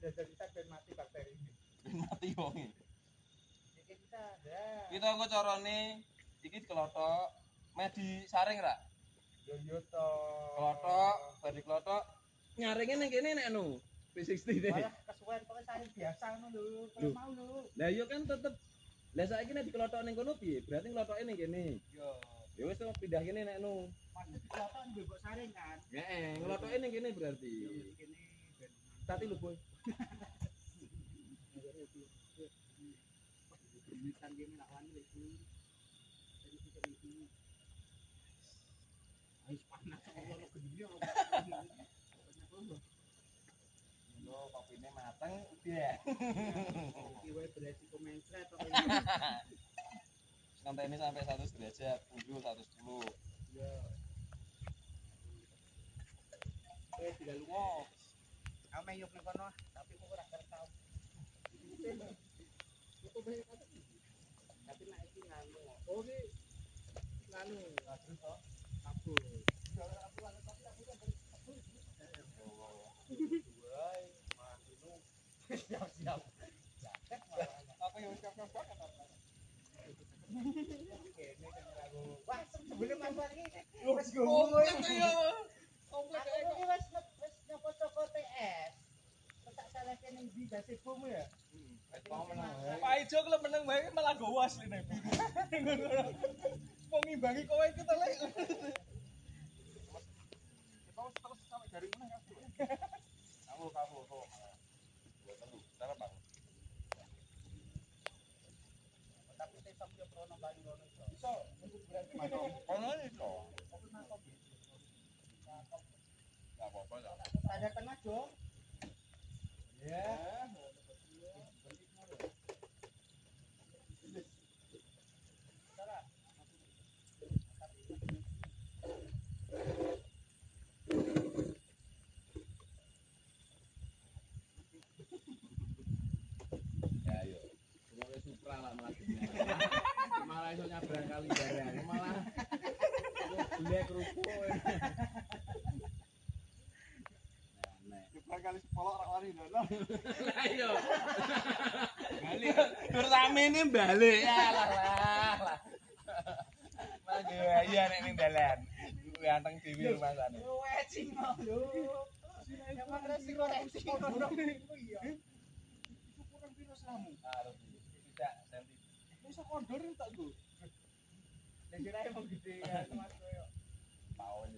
jajan kita ben mati bakteri ini. Ben mati wonge. Iki kita ada. Kita engko carane iki dikelothok, meh disaring ra? Yo to. Klothok, bar dikelothok nyaringe ning kene nek anu P60 deh. Malah kesuwen pokoke saring biasa ngono lho, kalau mau lho. Lah iya kan tetep. Lah saiki nek dikelothok ning kono piye? Berarti ngelothoke ning kene. Yo. Ya wis to pindah kene nek anu. Pasti dikelotok mbok saring kan. Heeh, ngelothoke ning kene berarti. Kene ben Tati lho, Boy. Misan game nak wani itu. Jadi kita itu. Ais panas kok ono gedine ono. Yo kopine mateng udah. Iki wae beresiko mencret kok. Sampai ini sampai 100 derajat, unggul 110. Yo. Tidak lunga. Ame yuk ning kono, tapi kok ora kerta. Kok bae kata. Tapi nek iki nganu. Oh iki nganu, terus to. Kabur. Siap-siap. Apa yang siap-siap kan apa? Wah, sebelum mabar iki wis go. Komplek iki wis nyopo-nyopo TS. Tak salahke ning ndi gase bom ya. Pak Ijo kalau menang bae malah gowo asline. Mau ngimbangi kowe iki to lek. Terus sampai dari mana kamu? Kamu kok. Buat lu, cara Bang. Tapi saya sampe prono bali ngono iso. Iso untuk berarti masuk. Kono iso. Enggak apa-apa lah. Ada tengah dong. Ya. Ya ayo. Semoga Supra lah malah. Malah iso nyabrang kali bareng. Malah blek ruko. Jebak kali sepolok ora wani lho. Lah iya. Balik. Terus amene balik. Lah. Iya nek ning dalan. Ganteng dhewe rumasane. Wecing mau lho. Emang resiko ngono. Iya. Syukuran piro slamu? Harus tidak senti. Iso kondor tak go. Nek kira emang gede ya Mas koyo. Paul.